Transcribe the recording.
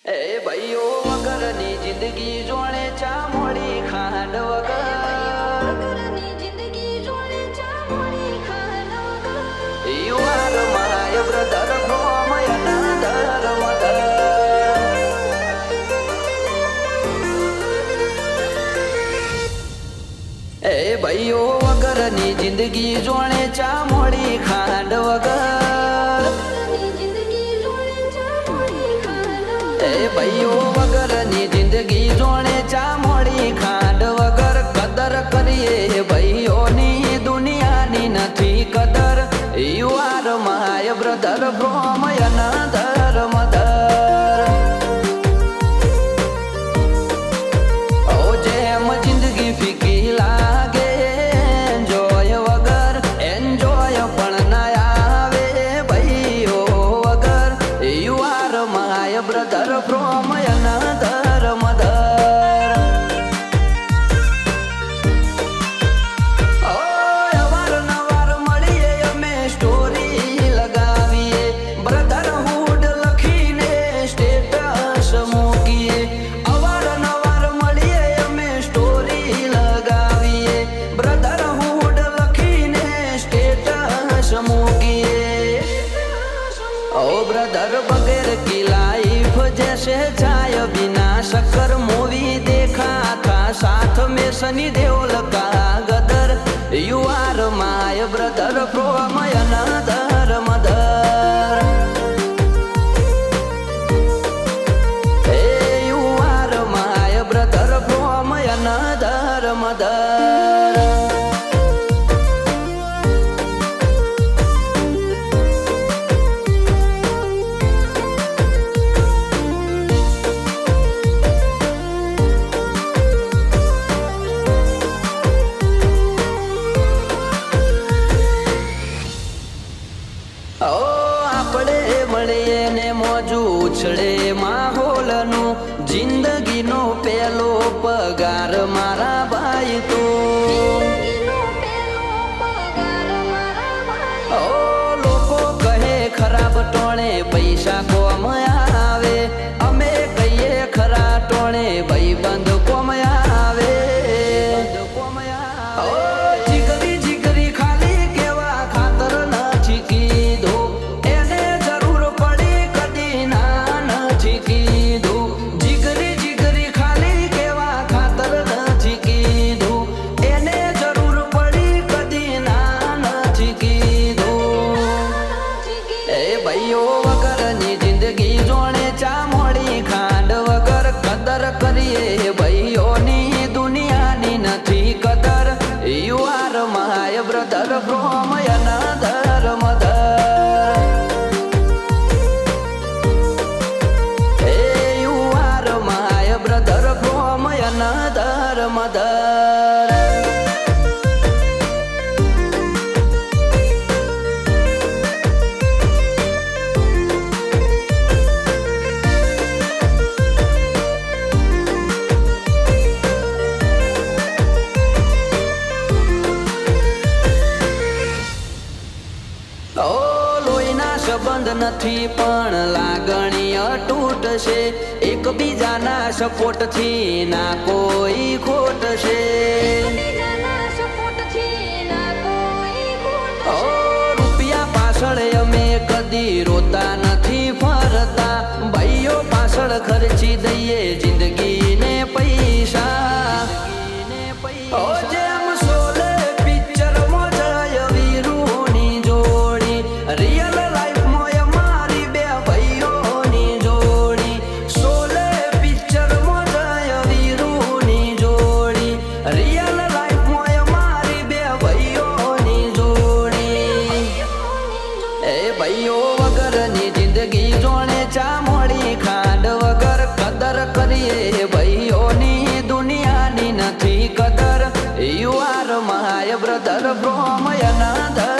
એ ભાઈઓ વગરની જિંદગી જોડે ચા મોડી ખાંડ વગરની જિંદગી જોડે ચા મોડી ખાંડ વગર you are my brother from another mother એ ભાઈઓ વગરની જિંદગી જોડે ચા મોડી ખાંડ વગર એ ભાઈઓ વગરની જિંદગી જોડે ચા મોડી ખાંડ વગર કદર કરીએ ભાઈઓની દુનિયાની નથી કદર you are my brother from another mother ઓ જેમ જિંદગી ફીકી લાગે એન્જોય વગર એન્જોય પણ ના આવે ભાઈઓ વગર you are my brother from another mother અવારનવાર મળીએ અમે સ્ટોરી લગાવીએ બ્રધરહુડ લખીને સ્ટેટસ મૂકીએ અવારનવાર મળીએ અમે સ્ટોરી લગાવીએ બ્રધરહુડ લખીને સ્ટેટસ મૂકીએ ઓ બ્રધર बगैर की लाइफ जैसे चाय बिना शक्कर मूवी देखा था साथ में सनी देओल का Gadar you are my brother from another mother ए you are my brother from another mother આપણે મળીએ ને મોજું ઉછળે માહોલનું જિંદગીનો પેલો પગાર મારા ભાઈ તો લોકો કહે ખરાબ ટોણે પૈસા કોમ આવે અમે કહીએ ખરા ટોણે ભાઈબંધ કોમ આવે જીગરી જીગરી ખાલી કેવા ખાતર નથી કીધું એને જરૂર પડી કદી ના નથી કીધું જીગરી જીગરી ખાલી કેવા ખાતર નથી કીધું એને જરૂર પડી કદી ના નથી કીધું એ ભાઈઓ વગરની જિંદગી જોડે ચા મોડી ખાંડ વગર કદર કરીએ ભાઈઓની દુનિયાની નથી કદર you are my brother from another mother A you are my brother from another mother લોહીના સંબંધ નથી પણ લાગણી અતૂટ છે એકબીજાના સપોર્ટથી ના કોઈ ખોટ છે રૂપિયા પાછળ અમે કદી રોતા નથી ફરતા ભાઈઓ પાછળ ખર્ચી દઈએ જિંદગીને પૈસા જેમ સોલે પિક્ચરમાં જય વીરુની જોડી રિયલ લાઈફમાં અમારી બે ભાઈઓની જોડી સોલે પિક્ચરમાં જય વીરુની જોડી રિયલ લાઈફમાં અમારી બે ભાઈઓની જોડી એ ભાઈઓ વગરની જિંદગી જોડે ચા મોડી ખાંડ વગર કદર કરીએ ભાઈઓની દુનિયાની નથી કદર you are my brother from another